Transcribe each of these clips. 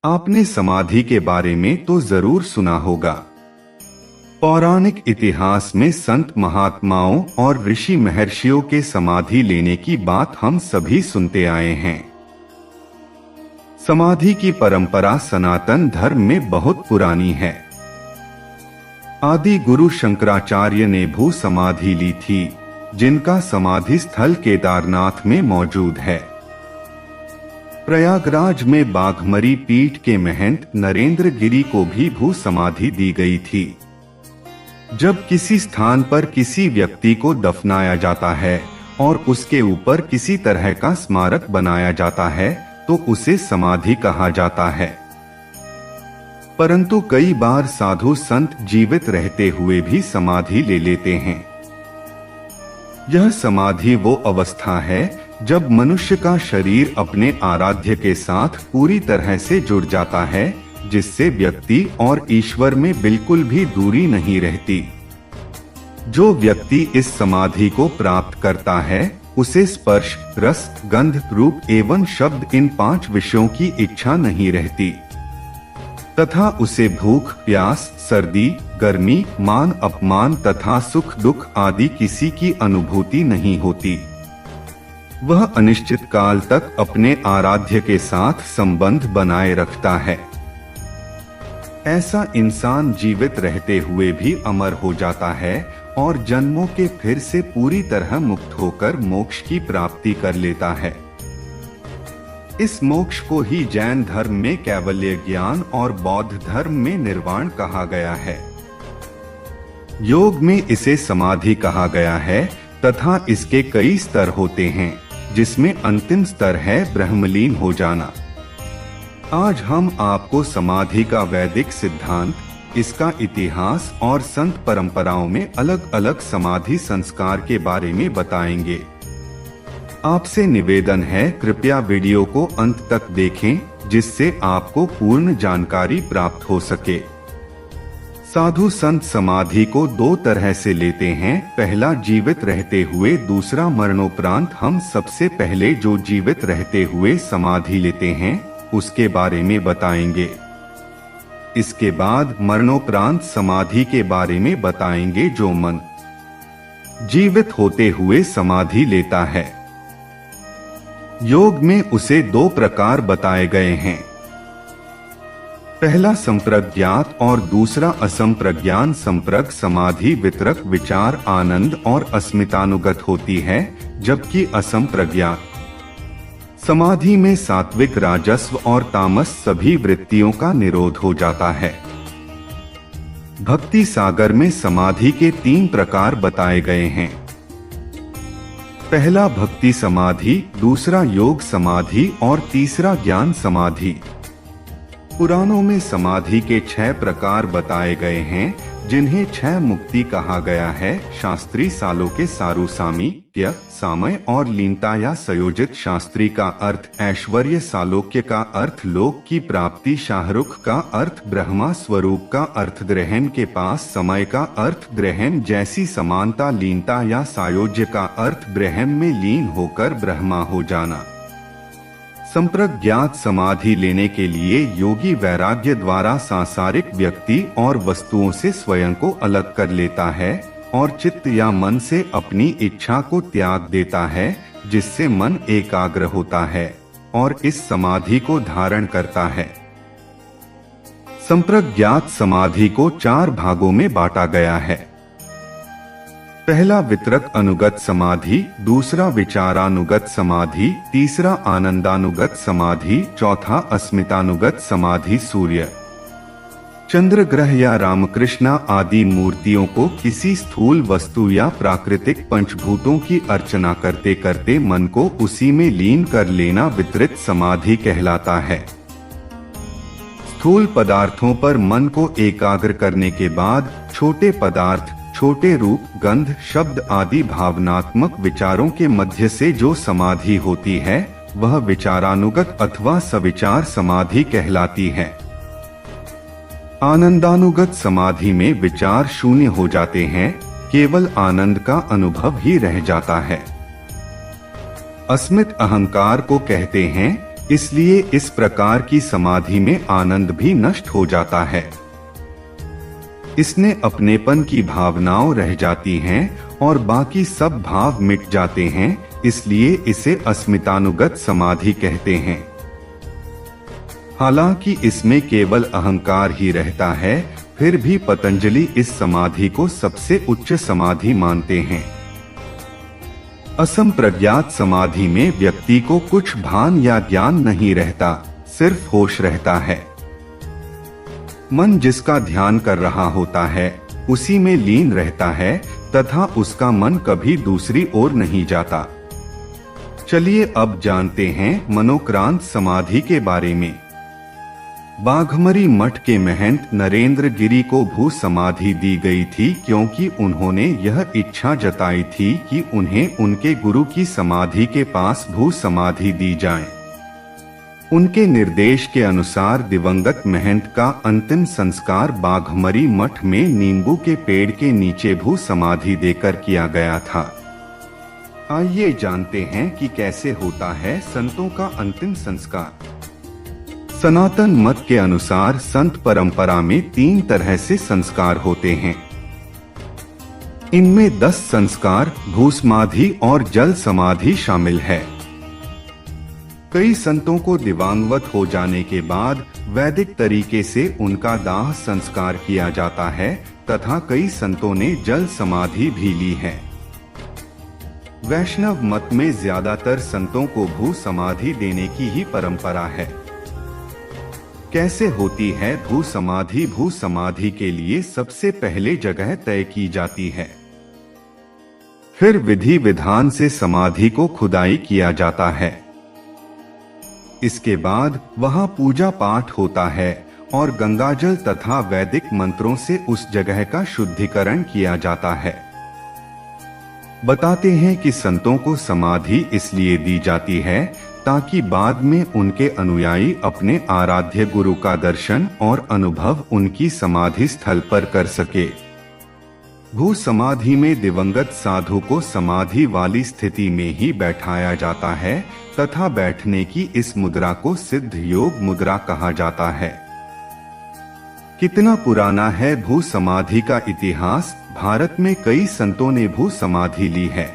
आपने समाधि के बारे में तो जरूर सुना होगा। पौराणिक इतिहास में संत महात्माओं और ऋषि महर्षियों के समाधि लेने की बात हम सभी सुनते आए हैं। समाधि की परंपरा सनातन धर्म में बहुत पुरानी है। आदि गुरु शंकराचार्य ने भू समाधि ली थी, जिनका समाधि स्थल केदारनाथ में मौजूद है। प्रयागराज में बाघमरी पीठ के महंत नरेंद्र गिरी को भी भू समाधि दी गई थी। जब किसी स्थान पर किसी व्यक्ति को दफनाया जाता है और उसके ऊपर किसी तरह का स्मारक बनाया जाता है तो उसे समाधि कहा जाता है। परंतु कई बार साधु संत जीवित रहते हुए भी समाधि ले लेते हैं। यह समाधि वो अवस्था है जब मनुष्य का शरीर अपने आराध्य के साथ पूरी तरह से जुड़ जाता है, जिससे व्यक्ति और ईश्वर में बिल्कुल भी दूरी नहीं रहती। जो व्यक्ति इस समाधि को प्राप्त करता है उसे स्पर्श, रस, गंध, रूप एवं शब्द इन 5 विषयों की इच्छा नहीं रहती तथा उसे भूख, प्यास, सर्दी, गर्मी, मान अपमान तथा सुख दुख आदि किसी की अनुभूति नहीं होती। वह अनिश्चित काल तक अपने आराध्य के साथ संबंध बनाए रखता है। ऐसा इंसान जीवित रहते हुए भी अमर हो जाता है और जन्मों के फिर से पूरी तरह मुक्त होकर मोक्ष की प्राप्ति कर लेता है। इस मोक्ष को ही जैन धर्म में कैवल्य ज्ञान और बौद्ध धर्म में निर्वाण कहा गया है। योग में इसे समाधि कहा गया है तथा इसके कई स्तर होते हैं, जिसमें अंतिम स्तर है ब्रह्मलीन हो जाना। आज हम आपको समाधि का वैदिक सिद्धांत, इसका इतिहास और संत परंपराओं में अलग अलग समाधि संस्कार के बारे में बताएंगे। आपसे निवेदन है, कृपया वीडियो को अंत तक देखें, जिससे आपको पूर्ण जानकारी प्राप्त हो सके। साधु संत समाधि को 2 तरह से लेते हैं, पहला जीवित रहते हुए, दूसरा मरणोपरांत। हम सबसे पहले जो जीवित रहते हुए समाधि लेते हैं उसके बारे में बताएंगे। इसके बाद मरणोपरांत समाधि के बारे में बताएंगे, जो मन जीवित होते हुए समाधि लेता है। योग में उसे 2 प्रकार बताए गए हैं, पहला संप्रज्ञात और दूसरा असंप्रज्ञान। संप्रज्ञ समाधि वितरक, विचार, आनंद और अस्मितानुगत होती है, जबकि असंप्रज्ञात समाधि में सात्विक, राजस्व और तामस सभी वृत्तियों का निरोध हो जाता है। भक्ति सागर में समाधि के 3 प्रकार बताए गए हैं, पहला भक्ति समाधि, दूसरा योग समाधि और तीसरा ज्ञान समाधि। पुराणों में समाधि के 6 प्रकार बताए गए हैं, जिन्हें 6 मुक्ति कहा गया है। शास्त्री सालोक्य, सारु, सामीप्य, सामय और लीनता या संयोजित। शास्त्री का अर्थ ऐश्वर्य, सालोक्य का अर्थ लोक की प्राप्ति, शाहरुख का अर्थ ब्रह्मा स्वरूप का अर्थ ग्रहण के पास, समय का अर्थ ग्रहण जैसी समानता, लीनता या सायोज्य का अर्थ ब्रह्म में लीन होकर ब्रह्मा हो जाना। संप्रज्ञात समाधि लेने के लिए योगी वैराग्य द्वारा सांसारिक व्यक्ति और वस्तुओं से स्वयं को अलग कर लेता है और चित्त या मन से अपनी इच्छा को त्याग देता है, जिससे मन एकाग्र होता है और इस समाधि को धारण करता है। संप्रज्ञात समाधि को 4 भागों में बांटा गया है, पहला वितरक अनुगत समाधि, दूसरा विचारानुगत समाधि, तीसरा आनंदानुगत समाधि, चौथा अस्मितानुगत समाधि। सूर्य, चंद्र, ग्रह या रामकृष्ण आदि मूर्तियों को किसी स्थूल वस्तु या प्राकृतिक पंचभूतों की अर्चना करते करते मन को उसी में लीन कर लेना वितरित समाधि कहलाता है। स्थूल पदार्थों पर मन को एकाग्र करने के बाद छोटे पदार्थ, छोटे रूप, गंध, शब्द आदि भावनात्मक विचारों के मध्य से जो समाधि होती है वह विचारानुगत अथवा सविचार समाधि कहलाती है। आनंदानुगत समाधि में विचार शून्य हो जाते हैं, केवल आनंद का अनुभव ही रह जाता है। अस्मित अहंकार को कहते हैं, इसलिए इस प्रकार की समाधि में आनंद भी नष्ट हो जाता है। इसने अपनेपन की भावनाओं रह जाती हैं और बाकी सब भाव मिट जाते हैं, इसलिए इसे अस्मितानुगत समाधि कहते हैं। हालांकि इसमें केवल अहंकार ही रहता है, फिर भी पतंजलि इस समाधि को सबसे उच्च समाधि मानते हैं। असंप्रज्ञात समाधि में व्यक्ति को कुछ भान या ज्ञान नहीं रहता, सिर्फ होश रहता है। मन जिसका ध्यान कर रहा होता है उसी में लीन रहता है तथा उसका मन कभी दूसरी ओर नहीं जाता। चलिए अब जानते हैं मनोक्रांत समाधि के बारे में। बाघमरी मठ के महंत नरेंद्र गिरी को भू समाधि दी गई थी क्योंकि उन्होंने यह इच्छा जताई थी कि उन्हें उनके गुरु की समाधि के पास भू समाधि दी जाए। उनके निर्देश के अनुसार दिवंगत महंत का अंतिम संस्कार बाघमरी मठ में नींबू के पेड़ के नीचे भू समाधि देकर किया गया था। आइए जानते हैं कि कैसे होता है संतों का अंतिम संस्कार। सनातन मत के अनुसार संत परंपरा में 3 तरह से संस्कार होते हैं। इनमें 10 संस्कार भूसमाधि और जल समाधि शामिल है। कई संतों को दिवांगवत हो जाने के बाद वैदिक तरीके से उनका दाह संस्कार किया जाता है तथा कई संतों ने जल समाधि भी ली है। वैष्णव मत में ज्यादातर संतों को भू समाधि देने की ही परंपरा है। कैसे होती है भू समाधि? भू समाधि के लिए सबसे पहले जगह तय की जाती है, फिर विधि विधान से समाधि को खुदाई किया जाता है। इसके बाद वहां पूजा पाठ होता है और गंगाजल तथा वैदिक मंत्रों से उस जगह का शुद्धिकरण किया जाता है। बताते हैं कि संतों को समाधि इसलिए दी जाती है ताकि बाद में उनके अनुयायी अपने आराध्य गुरु का दर्शन और अनुभव उनकी समाधि स्थल पर कर सके। भू समाधि में दिवंगत साधु को समाधि वाली स्थिति में ही बैठाया जाता है तथा बैठने की इस मुद्रा को सिद्ध योग मुद्रा कहा जाता है। कितना पुराना है भू समाधि का इतिहास? भारत में कई संतों ने भू समाधि ली है।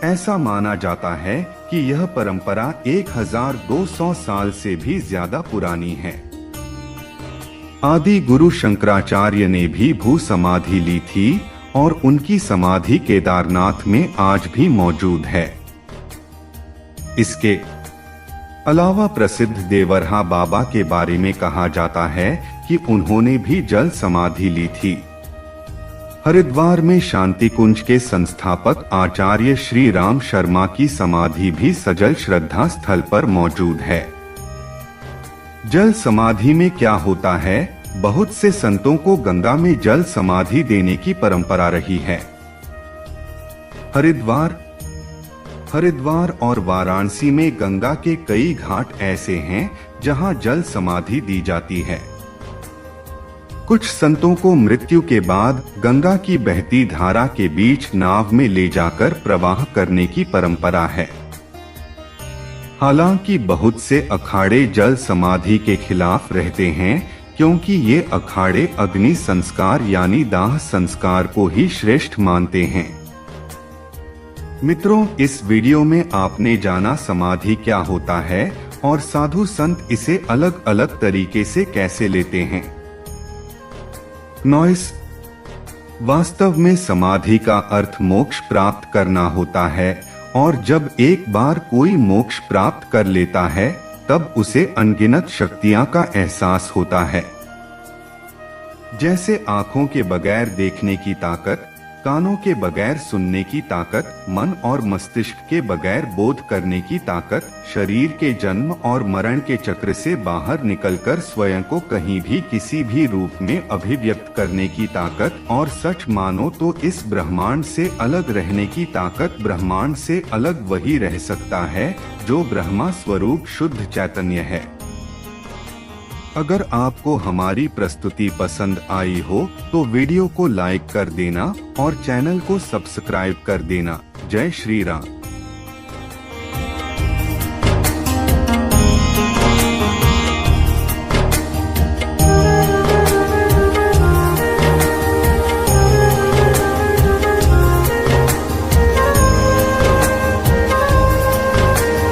ऐसा माना जाता है कि यह परंपरा 1200 साल से भी ज्यादा पुरानी है। आदि गुरु शंकराचार्य ने भी भू समाधि ली थी और उनकी समाधि केदारनाथ में आज भी मौजूद है। इसके अलावा प्रसिद्ध देवरहा बाबा के बारे में कहा जाता है कि उन्होंने भी जल समाधि ली थी। हरिद्वार में शांति कुंज के संस्थापक आचार्य श्री राम शर्मा की समाधि भी सजल श्रद्धा स्थल पर मौजूद है। जल समाधि में क्या होता है? बहुत से संतों को गंगा में जल समाधि देने की परंपरा रही है। हरिद्वार और वाराणसी में गंगा के कई घाट ऐसे हैं जहां जल समाधि दी जाती है। कुछ संतों को मृत्यु के बाद गंगा की बहती धारा के बीच नाव में ले जाकर प्रवाह करने की परंपरा है। हालांकि बहुत से अखाड़े जल समाधि के खिलाफ रहते हैं क्योंकि ये अखाड़े अग्नि संस्कार यानी दाह संस्कार को ही श्रेष्ठ मानते हैं। मित्रों, इस वीडियो में आपने जाना समाधि क्या होता है और साधु संत इसे अलग अलग तरीके से कैसे लेते हैं। नॉइस वास्तव में समाधि का अर्थ मोक्ष प्राप्त करना होता है और जब एक बार कोई मोक्ष प्राप्त कर लेता है तब उसे अनगिनत शक्तियां का एहसास होता है। जैसे आंखों के बगैर देखने की ताकत, कानों के बगैर सुनने की ताकत, मन और मस्तिष्क के बगैर बोध करने की ताकत, शरीर के जन्म और मरण के चक्र से बाहर निकलकर स्वयं को कहीं भी किसी भी रूप में अभिव्यक्त करने की ताकत, और सच मानो तो इस ब्रह्मांड से अलग रहने की ताकत। ब्रह्मांड से अलग वही रह सकता है जो ब्रह्मा स्वरूप शुद्ध चैतन्य है। अगर आपको हमारी प्रस्तुति पसंद आई हो तो वीडियो को लाइक कर देना और चैनल को सब्सक्राइब कर देना। जय श्री राम।